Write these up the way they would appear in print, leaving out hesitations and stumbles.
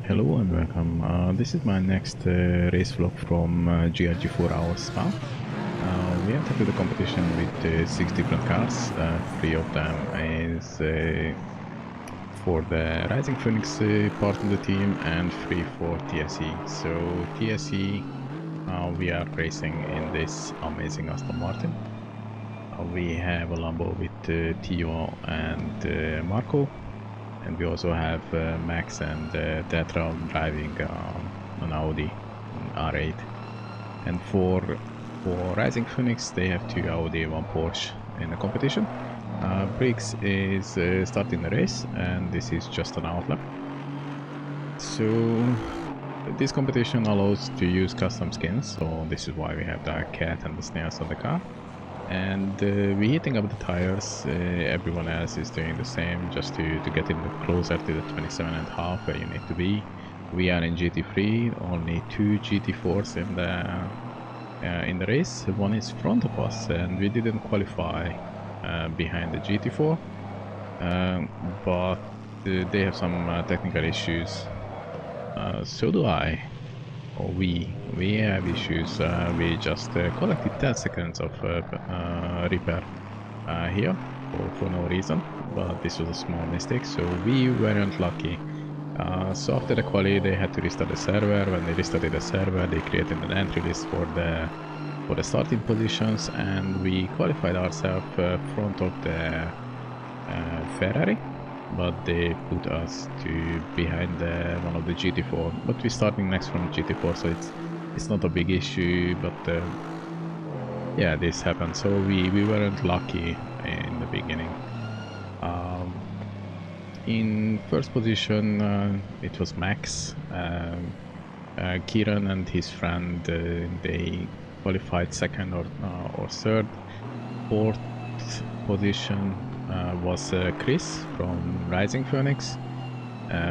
Hello and welcome. This is my next race vlog from GRG 4 Spa. We entered the competition with 6 different cars. 3 of them is for the Rising Phoenix part of the team and 3 for TSE. So TSE, we are racing in this amazing Aston Martin. We have a Lambo with Theo and Marko. And we also have Max and Tetra driving an Audi R8. And for Rising Phoenix, they have 2 Audi, 1 Porsche in the competition. Briggs is starting the race, and this is just an outlaw. So this competition allows to use custom skins, so this is why we have the cat and the snails on the car. And we're heating up the tires. Everyone else is doing the same, just to get in closer to the 27.5 where you need to be. We are in GT3, only 2 GT4s in the race. One is front of us, and we didn't qualify behind the GT4, but they have some technical issues. So do I. We have issues. We just collected 10 seconds of repair here for no reason, but this was a small mistake, so we weren't lucky. So after the quali they had to restart the server. When they restarted the server, they created an entry list for the starting positions, and we qualified ourselves front of the Ferrari, but they put us to behind one of the GT4. But we're starting next from GT4, so it's not a big issue. But yeah, this happened. So we weren't lucky in the beginning. In first position, it was Max. Kieran and his friend, they qualified second or third. Fourth position was Chris from Rising Phoenix.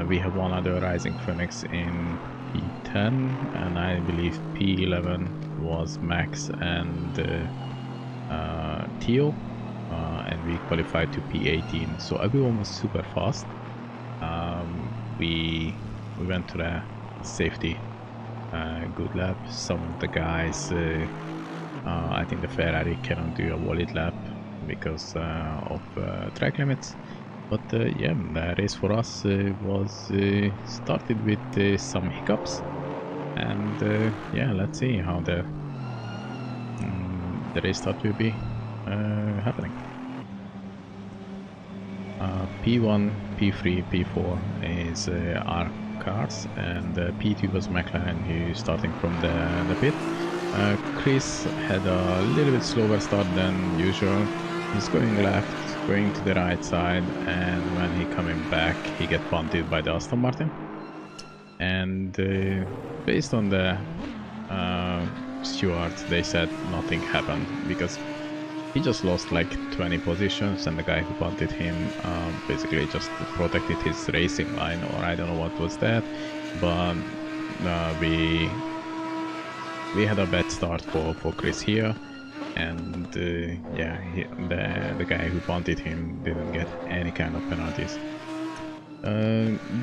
We have one other Rising Phoenix in P10, and I believe P11 was Max and Theo, and we qualified to P18. So everyone was super fast. We went to the safety good lap. Some of the guys, I think the Ferrari cannot do a wallet lap because of track limits. But yeah, the race for us was started with some hiccups, and yeah, let's see how the race start will be happening. P1, P3, P4 is our cars, and P2 was McLaren, who's starting from the pit. Chris had a little bit slower start than usual. He's going left, going to the right side, and when he coming back, he get punted by the Aston Martin. And based on the stewards, they said nothing happened because he just lost like 20 positions, and the guy who punted him basically just protected his racing line, or I don't know what was that. But we had a bad start for Chris here. And yeah, the guy who punted him didn't get any kind of penalties.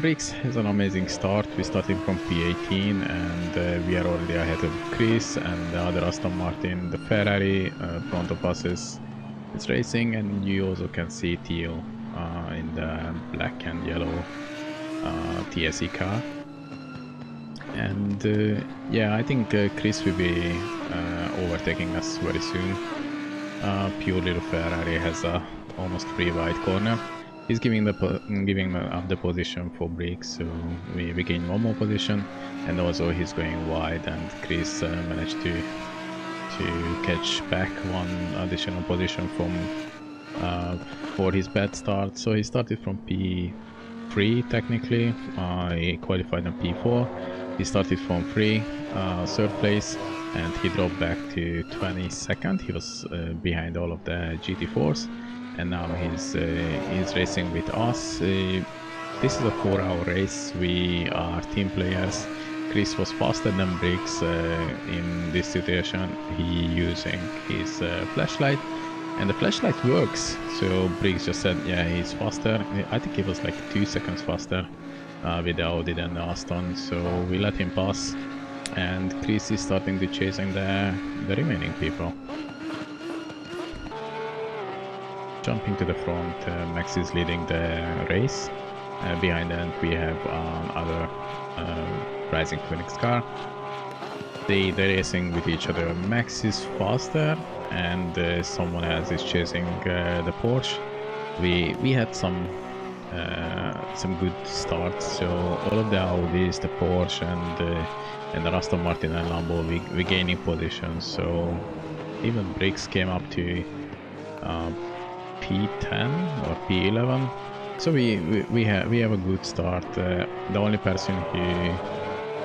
Briggs has an amazing start. We started from P18, and we are already ahead of Chris and the other Aston Martin. The Ferrari front of us is racing, and you also can see Theo in the black and yellow TSE car. And yeah, I think Chris will be overtaking us very soon. Pure little Ferrari has a almost free wide corner. He's giving up the position for Briggs, so we gain one more position, and also he's going wide, and Chris managed to catch back one additional position for his bad start. So he started from P3 technically. He qualified on P4. He started from 3rd place, and he dropped back to 22nd. He was behind all of the GT4s, and now he's racing with us. This is a 4-hour race. We are team players. Chris was faster than Briggs in this situation. He using his flashlight, and the flashlight works. So Briggs just said, yeah, he's faster. I think he was like 2 seconds faster with the Audi than the Aston, so we let him pass, and Chris is starting to chasing the remaining people. Jumping to the front, Max is leading the race. Behind that we have other Rising Phoenix car. They're racing with each other. Max is faster, and someone else is chasing the Porsche. We had some good starts. So all of the Audis, the Porsche, and the Aston Martin and Lambo, we gaining positions. So even Briggs came up to P10 or P11. So we have a good start. The only person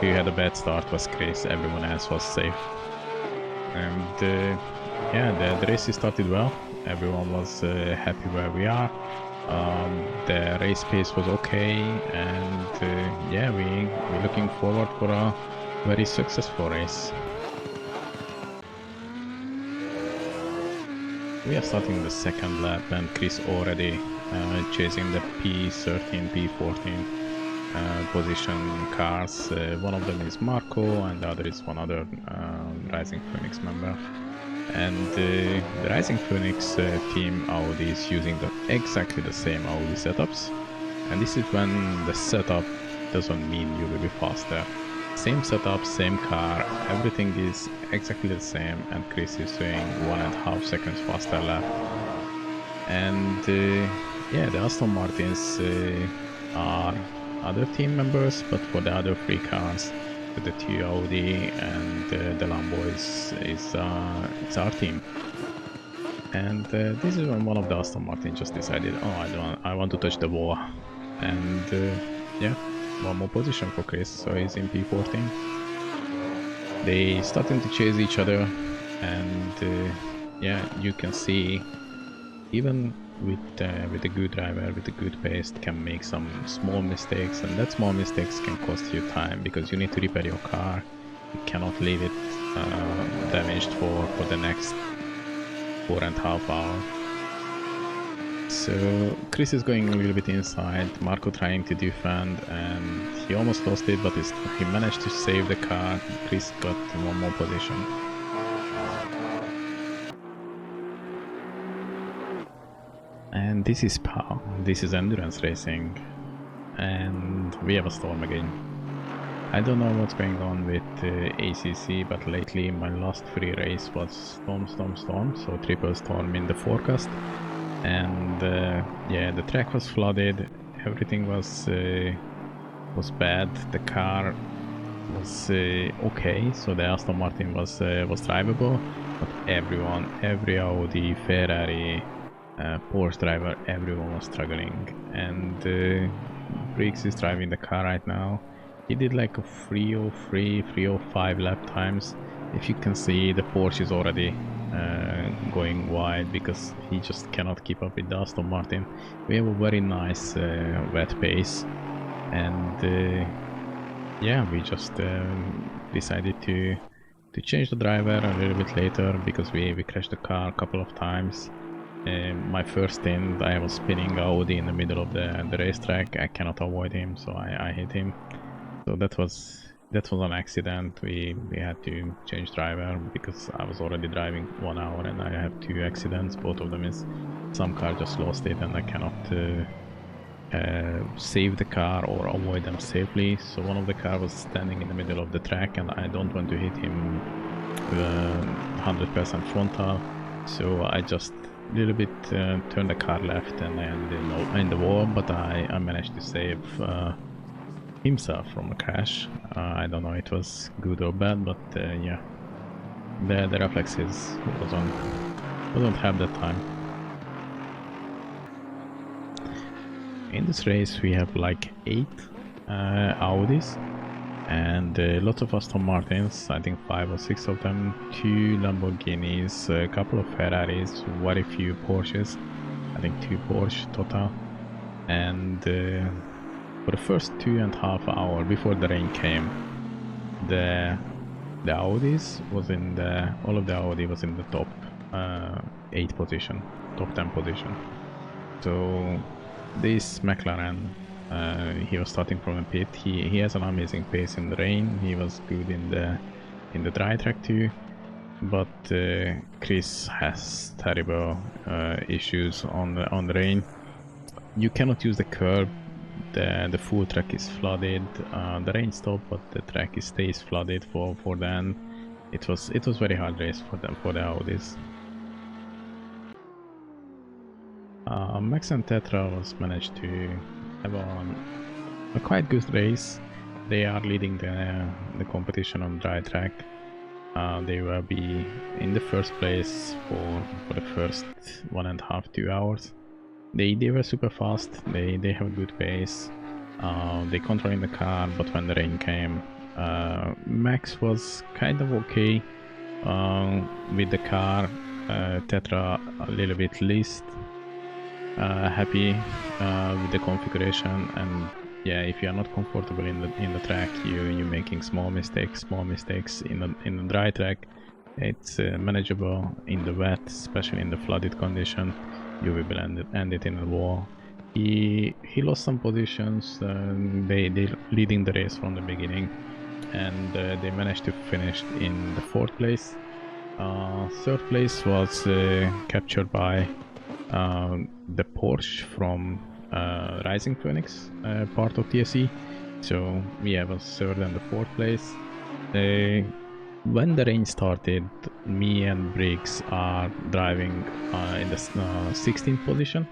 who had a bad start was Chris. Everyone else was safe. And yeah, the race started well. Everyone was happy where we are. The race pace was okay, and yeah, we're looking forward for a very successful race. We are starting the second lap, and Chris already chasing the P13, P14 position cars. One of them is Marko, and the other is one other Rising Phoenix member. And the Rising Phoenix team Audi is using exactly the same Audi setups. And this is when the setup doesn't mean you will be faster. Same setup, same car, everything is exactly the same, and Chris is doing 1.5 seconds faster lap. And yeah, the Aston Martins are other team members, but for the other 3 cars, the 2 Audi and the Lambo is our team. And this is when one of the Aston Martin just decided, oh, I want to touch the wall. And yeah, one more position for Chris, so he's in P14. They starting to chase each other, and yeah, you can see even with a good driver, with a good pace, can make some small mistakes, and that small mistakes can cost you time, because you need to repair your car. You cannot leave it damaged for the next 4.5 hours. So Chris is going a little bit inside, Marko trying to defend, and he almost lost it, but he managed to save the car. Chris got one more position. And this is Spa, this is endurance racing, and we have a storm again. I don't know what's going on with ACC, but lately my last 3 race was storm, so triple storm in the forecast. And yeah, the track was flooded, everything was bad. The car was okay, so the Aston Martin was drivable, but every Audi, Ferrari, Porsche driver, everyone was struggling. And Briggs is driving the car right now. He did like a 303, 305 lap times. If you can see, the Porsche is already going wide because he just cannot keep up with the Aston Martin. We have a very nice wet pace, and yeah, we just decided to change the driver a little bit later because we crashed the car a couple of times. My first stint, I was spinning Audi in the middle of the racetrack. I cannot avoid him, so I hit him. So that was an accident. We had to change driver because I was already driving 1 hour and I have 2 accidents. Both of them is some car just lost it and I cannot save the car or avoid them safely. So one of the car was standing in the middle of the track and I don't want to hit him 100% frontal. So I just a little bit turned the car left and I ended in the wall, but I managed to save himself from a crash. I don't know it was good or bad, but yeah, the reflexes wasn't have that time. In this race we have like 8 Audis and lots of Aston Martins, I think 5 or 6 of them, 2 Lamborghinis, a couple of Ferraris, very few Porsches, I think 2 Porsche total. And for the first 2.5 hours before the rain came, the Audis was in all of the Audi was in the top 8 position, top 10 position. So this McLaren He was starting from a pit. He has an amazing pace in the rain. He was good in the dry track too. But Chris has terrible issues on the rain. You cannot use the curb. The full track is flooded. The rain stopped, but the track stays flooded for the end. It was very hard race for the Audis. Max and Tetra was managed to have a quite good race. They are leading the competition on dry track. They will be in the first place for the first 1.5–2 hours. They were super fast. They have a good pace. They controlling the car, but when the rain came, Max was kind of okay with the car. Tetra a little bit least happy with the configuration, and yeah, if you are not comfortable in the track, you're making small mistakes in the dry track. It's manageable. In the wet, especially in the flooded condition, you will end it in a wall. He lost some positions. They leading the race from the beginning, and they managed to finish in the 4th place. 3rd place was captured by the Porsche from Rising Phoenix, part of TSE. So we have a 3rd and the 4th place. When the rain started, me and Briggs are driving in the 16th position,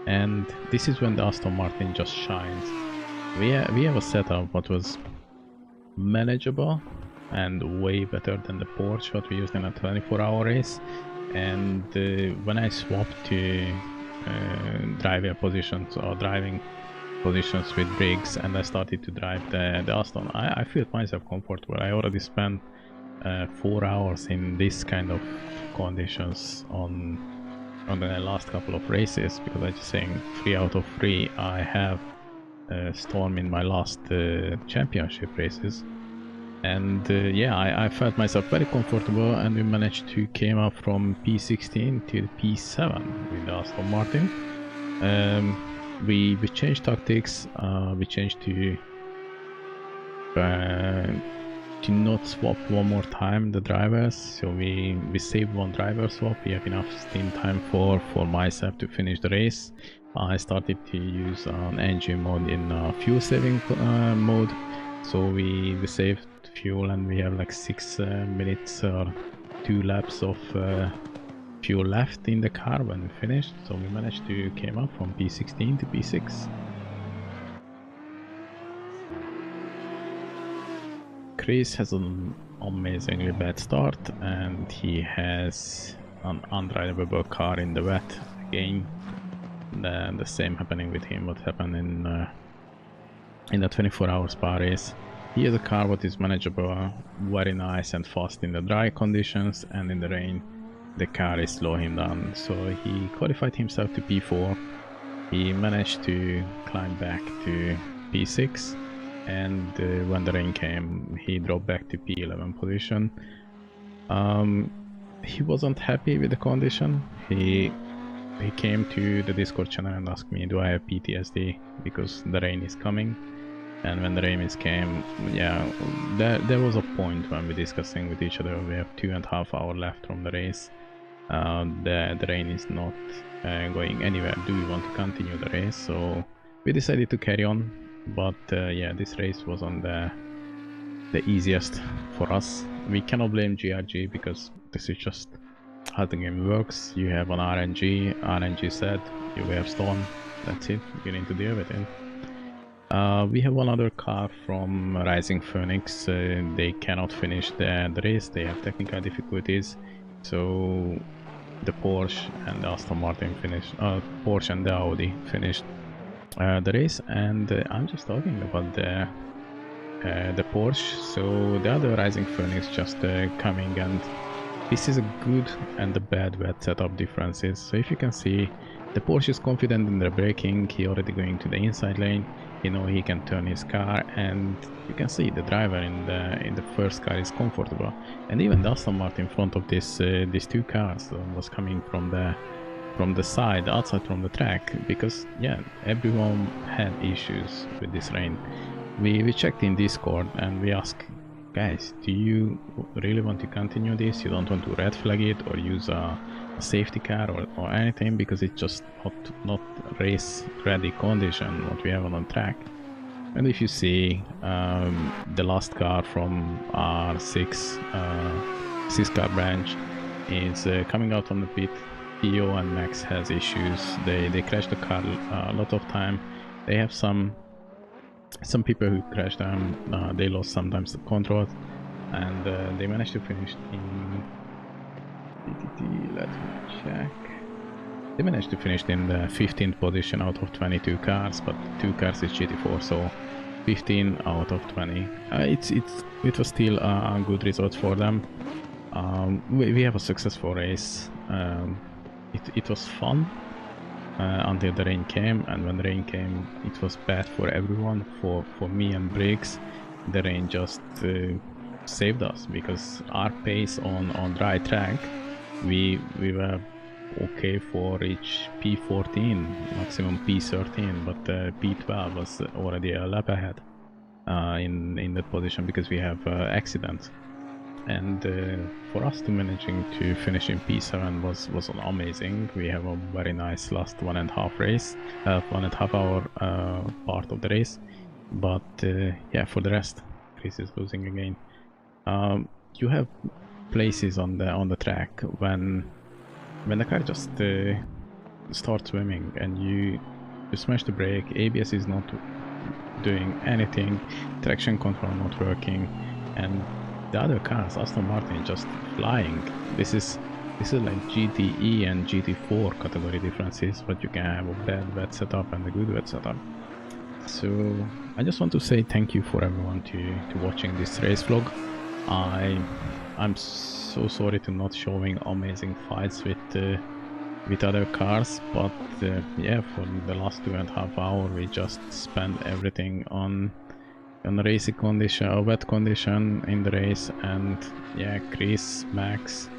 and this is when the Aston Martin just shines. We have a setup that was manageable and way better than the Porsche that we used in a 24-hour race. And when I swapped to driving positions with Briggs, and I started to drive the Aston, I felt myself comfortable. I already spent 4 hours in this kind of conditions on the last couple of races, because I just saying 3 out of 3 I have storm in my last championship races. And yeah, I felt myself very comfortable, and we managed to came up from P16 to P7 with the Aston Martin. We changed tactics. We changed to not swap one more time the drivers, so we saved one driver swap. We have enough steam time for myself to finish the race. I started to use an engine mode in fuel saving mode, so we saved fuel, and we have like 6 minutes or 2 laps of fuel left in the car when we finished. So we managed to came up from P16 to P6. Chris has an amazingly bad start, and he has an undrivable car in the wet again. The same happening with him what happened in the 24-hour Spa race. He has a car that is manageable, very nice and fast in the dry conditions, and in the rain the car is slow him down. So he qualified himself to P4. He managed to climb back to P6, and when the rain came, he dropped back to P11 position. He wasn't happy with the condition. He came to the Discord channel and asked me, do I have PTSD because the rain is coming? And when the rain came, yeah, there was a point when we're discussing with each other. We have 2.5 hours left from the race. The rain is not going anywhere. Do we want to continue the race? So we decided to carry on. But yeah, this race wasn't the easiest for us. We cannot blame GRG because this is just how the game works. You have an RNG said you have storm, that's it, you need to deal with it. We have one other car from Rising Phoenix. They cannot finish the race, they have technical difficulties, so the Porsche and the Aston Martin finished, Porsche and the Audi finished the race. And I'm just talking about the Porsche. So the other Rising Phoenix just coming, and this is a good and a bad wet setup differences. So if you can see, the Porsche is confident in the braking, he already going to the inside lane, you know, he can turn his car, and you can see the driver in the first car is comfortable. And even the Aston Martin in front of these two cars was coming from the from the side, outside from the track, because yeah, everyone had issues with this rain. We checked in Discord and we asked, guys, do you really want to continue this? You don't want to red flag it or use a safety car or anything, because it's just not race ready condition what we have on the track. And if you see the last car from our 6 car branch is coming out on the pit. Theo and Max has issues. They crashed the car a lot of time. They have some people who crashed them. They lost sometimes the control, and they managed to finish in let me check. They managed to finish in the 15th position out of 22 cars, but 2 cars is GT4, so 15 out of 20. It was still a good result for them. We have a successful race. It was fun until the rain came, and when the rain came, it was bad for everyone. For me and Briggs, the rain just saved us, because our pace on dry track, we were okay for reach P14, maximum P13, but P12 was already a lap ahead in that position, because we have accidents. And for us to managing to finish in P7 was amazing. We have a very nice last 1.5 race, 1.5 hour part of the race. But yeah, for the rest, Chris is losing again. You have places on the track when the car just starts swimming and you smash the brake, ABS is not doing anything, traction control not working, and the other cars, Aston Martin, just flying. This is like GTE and GT4 category differences, but you can have a bad wet setup and a good wet setup. So I just want to say thank you for everyone to watching this race vlog. I'm so sorry to not showing amazing fights with other cars, but yeah, for the last 2.5 hours we just spent everything on racing condition or wet condition in the race. And yeah, Chris, Max,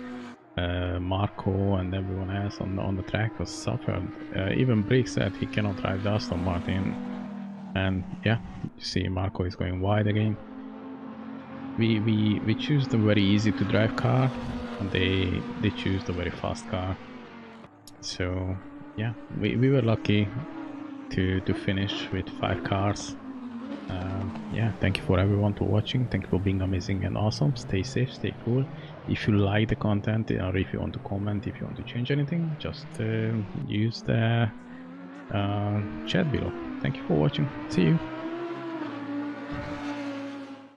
Marko and everyone else on the track was suffered. Even Brick said he cannot drive the Aston Martin, and yeah, you see Marko is going wide again. We choose the very easy to drive car, and they choose the very fast car. So yeah, we were lucky to finish with 5 cars. Yeah, thank you for everyone for watching. Thank you for being amazing and awesome. Stay safe, stay cool. If you like the content, or if you want to comment, if you want to change anything, just use the chat below. Thank you for watching. See you.